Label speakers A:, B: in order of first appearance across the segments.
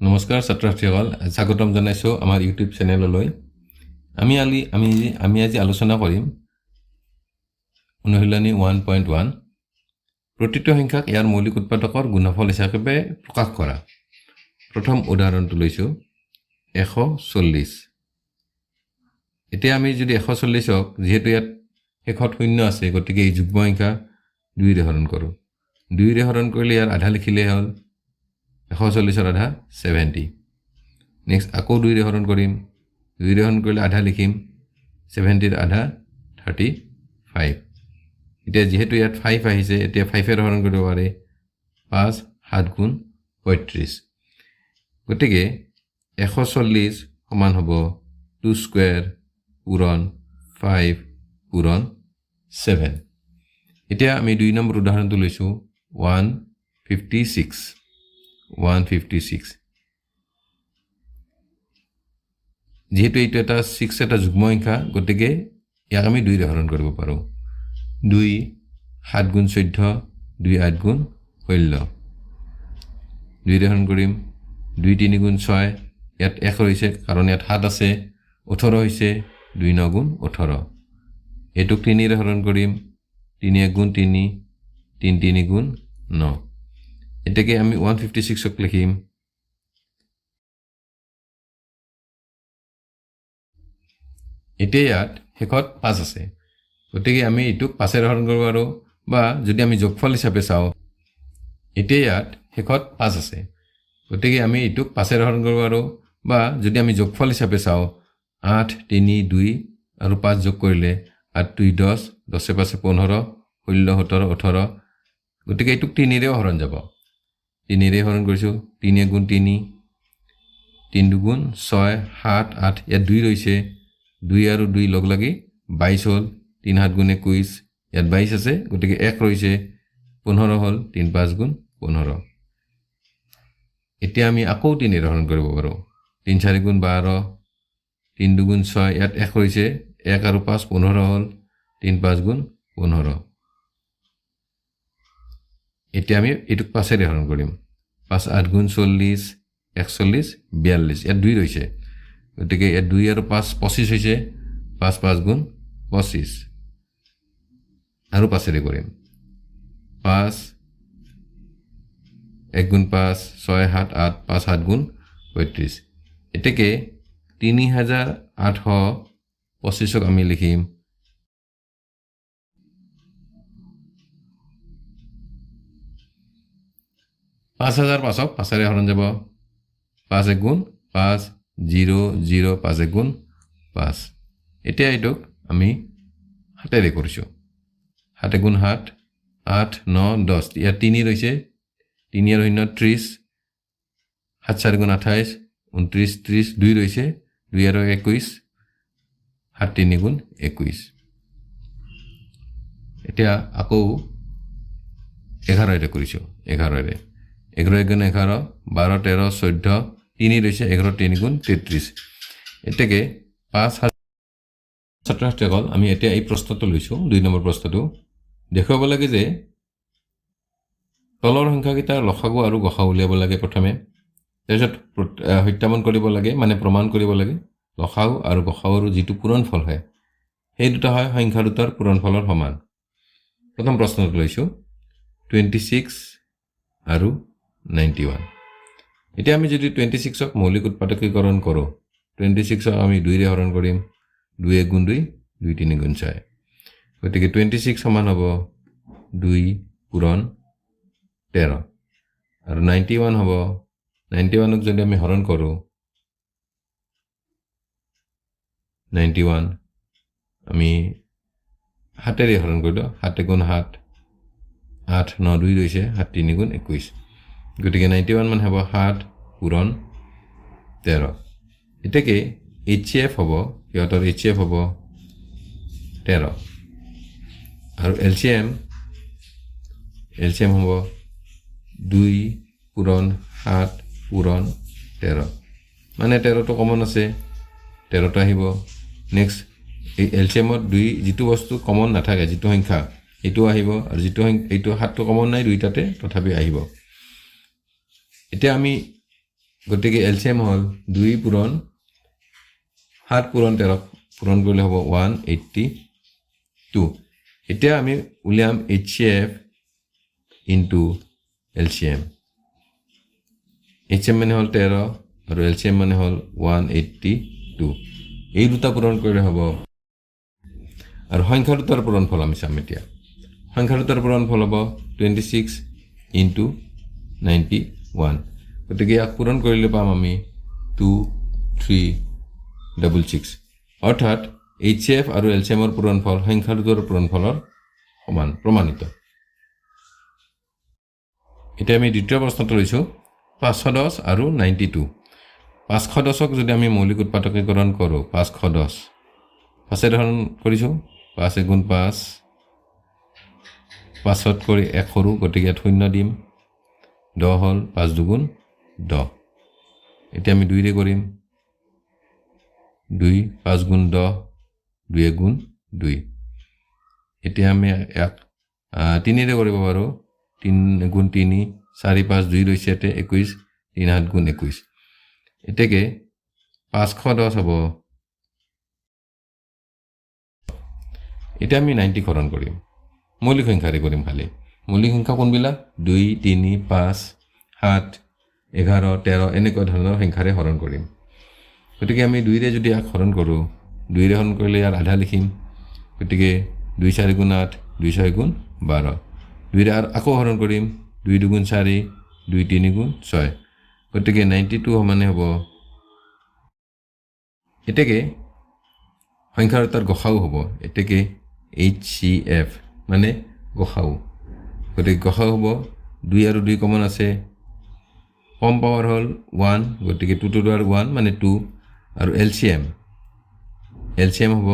A: নমস্কাৰ ছাত্ৰ-ছাত্ৰীসকল, স্বাগতম জনাইছোঁ আমাৰ ইউটিউব চেনেললৈ। আমি আজি আলোচনা কৰিম অনুশীলনী 1.1 প্ৰতিটো সংখ্যাক ইয়াৰ মৌলিক উৎপাদকৰ গুণফল হিচাপে প্ৰকাশ কৰা। প্ৰথম উদাহৰণটো লৈছোঁ 140। এতিয়া আমি যদি 140ক যিহেতু ইয়াত শেষত শূন্য আছে, গতিকে এই যুগ্ম সংখ্যা 2ৰে হৰণ কৰোঁ। 2ৰে হৰণ কৰিলে ইয়াৰ আধা লিখিলেই হ'ল 140ৰ আধা 70। নেক্সট আকৌ 2ৰে হৰণ কৰিম। 2ৰে হৰণ কৰিলে আধা লিখিম 70ৰ আধা 35। এতিয়া যিহেতু ইয়াত 5 আহিছে, এতিয়া 5ৰে হৰণ কৰিব পাৰে 5 7 গুণ 35। গতিকে 140 সমান হ'ব 2 স্কুৱেৰ পূৰণ 5 পূৰণ 7। এতিয়া আমি 2 নম্বৰ উদাহৰণটো লৈছোঁ 156। যেহেতু এইটো এটা 6 এটা যুগ্ম সংখ্যা, গতিকে ইয়াক আমি 2ৰে হৰণ কৰিব পাৰোঁ। 2 7 গুণ 14, 2 8 গুণ 16। 2ৰে হৰণ কৰিম। 2 3 গুণ 6, ইয়াত 1 হৈছে কাৰণ ইয়াত 7 আছে। 18 হৈছে 2 9 গুণ 18। এইটোক 3ৰে হৰণ কৰিম। 3 1 গুণ 3, 3 3 গুণ 9। এতেকে আমি 156ক লিখিম এতিয়া ইয়াত শেষত 5 আছে, গতিকে আমি এইটোক 5ৰে হৰণ কৰিব পাৰোঁ, বা যদি আমি যোগফল হিচাপে চাওঁ, এতিয়া ইয়াত শেষত 5 আছে, গতিকে আমি এইটোক 5ৰে হৰণ কৰিব পাৰোঁ, বা যদি আমি যোগফল হিচাপে চাওঁ 8 3 2 আৰু 5 যোগ কৰিলে 8 2 10, 10 5 15, 16 17 18। গতিকে এইটোক 3ৰেও হৰণ যাব। 3ৰে হৰণ কৰিছোঁ। 3 1 গুণ 3, 3 2 গুণ 6 7 8, ইয়াত 2 ৰৈছে। 2 আৰু 2 লগ লাগি 22 হ'ল। 3 7 গুণ 21, ইয়াত 22 আছে, গতিকে 1 ৰৈছে। 15 হ'ল। 3 5 গুণ 15। এতিয়া আমি আকৌ 3ৰে হৰণ কৰিব পাৰোঁ। 3 4 গুণ 12, 3 2 গুণ 6, ইয়াত 1 ৰৈছে। 1 আৰু 5 15 হ'ল। 3 5 গুণ 15। এতিয়া আমি এইটোক 5ৰে হৰণ কৰিম। 5 8 গুণ 40, 41 42, ইয়াত 2 ৰৈছে, গতিকে ইয়াত 2 আৰু 5 25 হৈছে। 5 5 গুণ 25 আৰু 5ৰে কৰিম। 5 1 গুণ 5 6 7 8, 5 7 গুণ 35। এতেকে 3825ক আমি লিখিম 5005ক 5ৰে হৰণ যাব। 5 1 গুণ 5 0 0, 5 1 গুণ 5। এতিয়া এইটোক আমি 7ৰে কৰিছোঁ। 7 গুণ 7 8 9 10, ইয়াত 3 ৰৈছে। 3 আৰু 0 30, 7 4 গুণ 28 29 30, 2 ৰৈছে। 2 আৰু 21, 7 3 গুণ 21। এতিয়া আকৌ 11ৰে কৰিছোঁ। 11ৰে 11 গুণ 11 12 13 14, 3 ৰৈছে। 11 3 গুণ 33। এতেকে 5 ছাত্ৰ-ছাত্ৰীসকল, আমি এতিয়া এই প্ৰশ্নটো লৈছোঁ, 2 নম্বৰ প্ৰশ্নটো। দেখুৱাব লাগে যে তলৰ সংখ্যাকেইটাৰ লসাগু আৰু গসাগু উলিয়াব লাগে প্ৰথমে, তাৰপিছত সত্যাপন কৰিব লাগে, মানে প্ৰমাণ কৰিব লাগে লসাগু আৰু গসাগুৰ যিটো পূৰণফল হয়, সেই দুটা হয় সংখ্যা দুটাৰ পূৰণফলৰ সমান। প্ৰথম প্ৰশ্নটো লৈছোঁ 26 আৰু 91। এতিয়া আমি যদি 26ক মৌলিক উৎপাদকীকৰণ কৰোঁ, 26ক আমি 2ৰে হৰণ কৰিম। 2 1 গুণ 2, 2 3 গুণ 6। গতিকে 26 সমান হ'ব 2 পূৰণ 13। আৰু 91 হ'ব, 91ক যদি আমি হৰণ কৰোঁ, 91 আমি 7ৰে হৰণ কৰিলোঁ। 7 গুণ 7 8 9 2 ৰৈছে। 7 3 গুণ 21। গতিকে 91 মান হ'ব 7 পূৰণ 13। এতেকে HCF হ'ব, সিহঁতৰ HCF হ'ব 13। আৰু LCM হ'ব 2 পূৰণ 7 পূৰণ 13, মানে 13টো কমন আছে, 13টো আহিব। নেক্সট এই LCMত 2 যিটো বস্তু কমন নাথাকে, যিটো সংখ্যা, এইটো আহিব, আৰু যিটো এইটো 7টো কমন নাই দুইটাতে, তথাপি আহিব। এতিয়া আমি গতিকে এলচিএম হ'ল 2 পূৰণ 7 পূৰণ 13 পূৰণ কৰিলে হ'ব 182 এতিয়া আমি উলিয়াম HCF ইনটু LCM HCM মানে হ'ল 13 আৰু LCM মানে হ'ল 182 এই দুটা পূৰণ কৰিলে হ'ব আৰু সংখ্যা দুটাৰ পূৰণফল আমি চাম এতিয়া সংখ্যা দুটাৰ পূৰণফল হ'ব 26 ইনটু 91 গতিকে ইয়াক পূৰণ কৰিলে পাম আমি 2366 অৰ্থাৎ HCF আৰু LCM ৰ পূৰণফল সংখ্যা দুটাৰ পূৰণফলৰ সমান প্ৰমাণিত এতিয়া আমি দ্বিতীয় প্ৰশ্নটো লৈছো 510 আৰু 92 510ক যদি আমি মৌলিক উৎপাদকীকৰণ কৰোঁ 510 5 হৰণ কৰিছো 5 গুণ 5 5ত কৰি 1 সৰু গতিকে 0 দিম 10 হ'ল 5 দুগুণ 10 এতিয়া আমি 2 ৰে কৰিম 2 5 গুণ 10 2 গুণ 2 এতিয়া আমি 3 ৰে কৰিব পাৰো 3 গুণ 3 4 5 2 ৰৈছে 21 3 7 গুণ 21 এতেকে 510 হ'ব এতিয়া আমি 90 হৰণ কৰিম মৌলিক সংখ্যাৰে কৰিম খালি মৌলিক সংখ্যা কোনবিলাক 2 3 5 7 11 13 এনেকুৱা ধৰণৰ সংখ্যাৰে হৰণ কৰিম গতিকে আমি 2 ৰে যদি হৰণ কৰোঁ 2 ৰে হৰণ কৰিলে ইয়াৰ আধা লিখিম গতিকে 2 4 গুণ 8 2 6 গুণ 12 2 ৰে আকৌ হৰণ কৰিম 2 2 গুণ 4 2 3 গুণ 6 গতিকে 92 সমানে হ'ব এতেকে সংখ্যা দুটাৰ গসাউ হ'ব এতেকে HCF মানে গসাউ গতিকে গসাউ হ'ব 2 আৰু 2 কমন আছে কম পাৱাৰ হ'ল 1 গতিকে 2 to the power 1 মানে 2 আৰু LCM হ'ব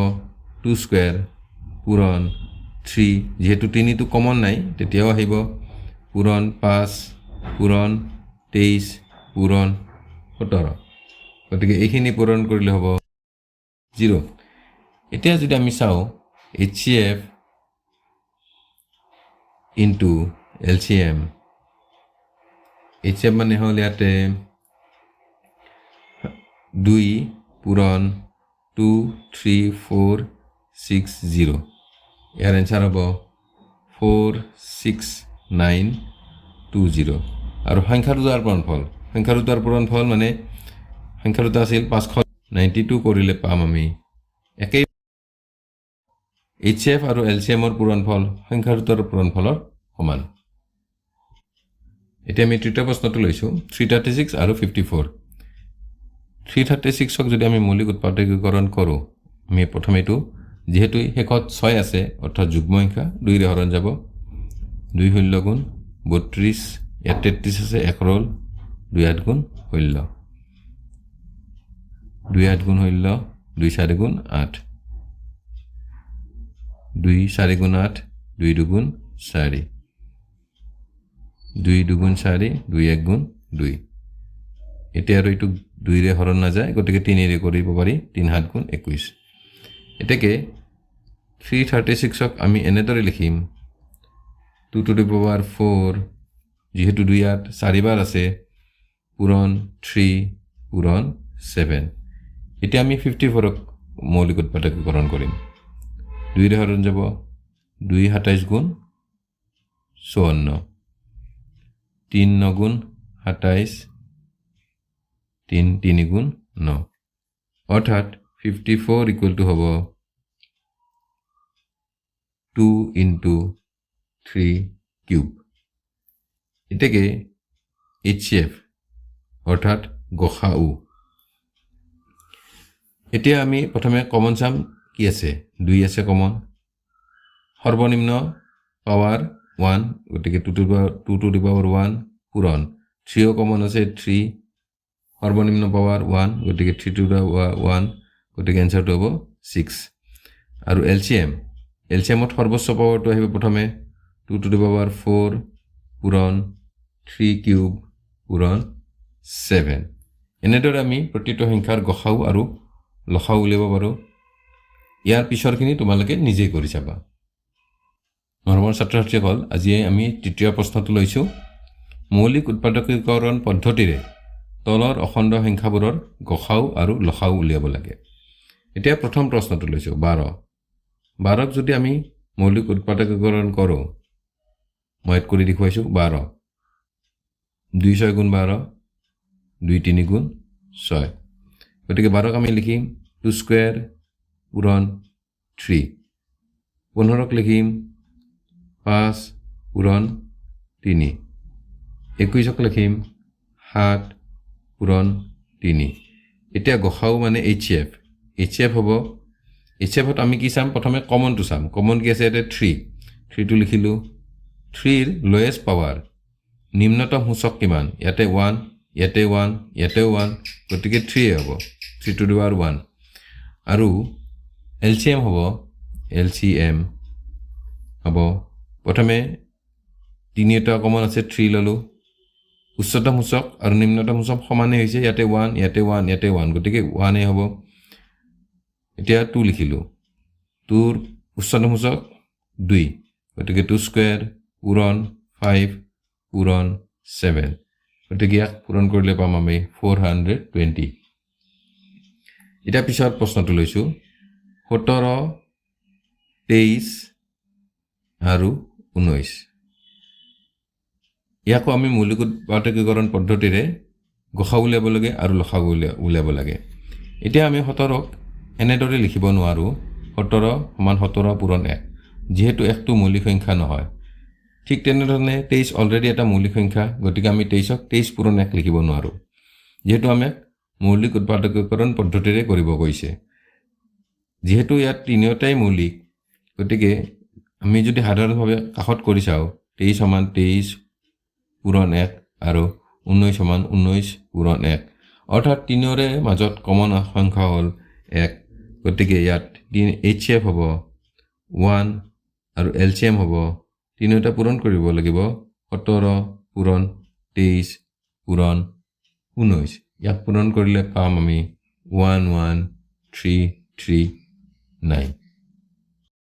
A: 2 স্কয়াৰ পূৰণ 3 যেহেতু 3 টো কমন নাই তেতিয়াও আহিব পূৰণ 5 পূৰণ 23 পূৰণ 17 গতিকে এইখিনি পূৰণ কৰিলে হ'ব 0 এতিয়া যদি আমি চাও HCF ইনটু LCM HCF মানে হ'ল ইয়াতে 2 পূৰণ 2 3 4 6 0 ইয়াৰ এনসাৰ হ'ব 46920 আৰু সংখ্যা দুটাৰ পূৰণফল মানে সংখ্যা দুটা আছিল 592 কৰিলে পাম আমি একেই HCF আৰু LCM ৰ পূৰণফল সংখ্যা দুটাৰ পূৰণফলৰ সমান এতিয়া আমি তৃতীয় প্ৰশ্নটো লৈছো 336 আৰু 54 336ক যদি আমি মৌলিক উৎপাদকীকৰণ কৰোঁ আমি প্ৰথমে এটো যেহেতু হেকত 6 আছে অৰ্থাৎ যুগ্ম সংখ্যা 2 ৰে হৰণ যাব 2 ষোল্ল গুণ 32 ইয়াত 33 আছে 1 ৰল 2 8 গুণ ষোল্ল 2 8 গুণ ষোল্ল 2 4 গুণ 8 2 4 গুণ 8 2 দুগুণ 4 2 দুগুণ 4 2 1 গুণ 2 এতিয়া আৰু এটো 2 ৰে হৰণ না যায় গতিকে 3 ৰে কৰিব পাৰি 3 7 গুণ 21 এতেকে 336ক আমি এনেদৰে লিখিম 2 to the power 4 যেহেতু 2 ইয়াত 4 বাৰ আছে পূৰণ 3 পূৰণ 7 এতিয়া আমি 54ক মৌলিক উৎপাদকীকৰণ কৰিম 2 ৰে হৰণ যাব 2 27 গুণ 54 3 9 গুণ 27 3 3 গুণ 9 অৰ্থাৎ 54 ইকুৱেল টু হ'ব 2 into 3 কিউব এতেকে HCF অৰ্থাৎ গসাউ এতিয়া আমি প্ৰথমে কমন সাম কি আছে 2 আছে কমন সৰ্বনিম্ন পাৱাৰ 1 গতিকে 2 to the power 1 পূৰণ 3 কমন আছে 3 সৰ্বনিম্ন পাৱাৰ 1 গতিকে 3 to the power 1 গতিকে এনসাৰটো হ'ব 6 আৰু LCM ত সৰ্বোচ্চ পাৱাৰটো আহিব প্ৰথমে 2 to the power 4 পূৰণ 3 কিউব পূৰণ 7 এনেদৰে আমি প্ৰতিটো সংখ্যাৰ গসাউ আৰু লসাউ উলিয়াব পাৰো ইয়াৰ পিছৰখিনি তোমালোকে নিজে কৰি চাবা মৰমৰ ছাত্ৰ-ছাত্ৰীসকল আজি আমি তৃতীয় প্ৰশ্নটো লৈছো মৌলিক উৎপাদকীকৰণ পদ্ধতিৰে তলৰ অখণ্ড সংখ্যাবোৰৰ গসাউ আৰু লসাউ উলিয়াব লাগে এতিয়া প্ৰথম প্ৰশ্নটো লৈছোঁ 12 12ক যদি আমি মৌলিক উৎপাদকীকৰণ কৰোঁ মই ইয়াত কৰি দেখুৱাইছোঁ 12 2 6 গুণ 12 2 3 গুণ 6 গতিকে 12ক আমি লিখিম 2 স্কোয়াৰ পূৰণ 3 15ক লিখিম 5 পূৰণ 3 21ক লিখিম 7 পূৰণ 3 এতিয়া গসাউ মানে HCF হ'ব HCFত আমি কি চাম প্ৰথমে কমনটো চাম কমন কি আছে ইয়াতে 3টো লিখিলোঁ 3ৰ লোয়েষ্ট পাৱাৰ নিম্নতম সূচক কিমান ইয়াতে 1 ইয়াতে 1 ইয়াতেও 1 গতিকে 3 হ'ব 3 to the power 1 আৰু LCM হ'ব LCM হ'ব প্ৰথমে তিনিটা কমন আছে 3 ললোঁ উচ্চতম সূচক আৰু নিম্নতম সূচক সমানে হৈছে ইয়াতে 1 ইয়াতে 1 ইয়াতে 1 গতিকে 1 এ হ'ব এতিয়া 2 লিখিলোঁ 2ৰ উচ্চতম সূচক 2 গতিকে 2 স্কোয়াৰ পূৰণ 5 পূৰণ 7 গতিকে ইয়াক পূৰণ কৰিলে পাম আমি 420 এতিয়া পিছৰ প্ৰশ্নটো লৈছোঁ 17 23 আৰু 19 ইয়াকো আমি মৌলিক উৎপাদকীকৰণ পদ্ধতিৰে গসাউ উলিয়াব লাগে আৰু লসাগু উলিয়াব লাগে এতিয়া আমি 17ক এনেদৰে লিখিব নোৱাৰোঁ 17 সমান 17 পূৰণ 1 যিহেতু 1টো মৌলিক সংখ্যা নহয় ঠিক তেনেধৰণে 23 অলৰেডি এটা মৌলিক সংখ্যা গতিকে আমি 23ক 23 পূৰণ 1 লিখিব নোৱাৰোঁ যেহেতু আমি মৌলিক উৎপাদকীকৰণ পদ্ধতিৰে কৰিব কৈছে যেহেতু ইয়াত তিনিওটাই মৌলিক গতিকে আমি যদি সাধাৰণভাৱে কাষত কৰি চাওঁ 23 সমান 23 পূৰণ 1 আৰু 19 সমান 19 পূৰণ 1 অৰ্থাৎ তিনিওৰে মাজত কমন সংখ্যা হ'ল 1 গতিকে ইয়াত HCF হ'ব 1 আৰু LCM হ'ব তিনিওটা পূৰণ কৰিব লাগিব 17 পূৰণ 23 পূৰণ 19 ইয়াক পূৰণ কৰিলে পাম আমি 11339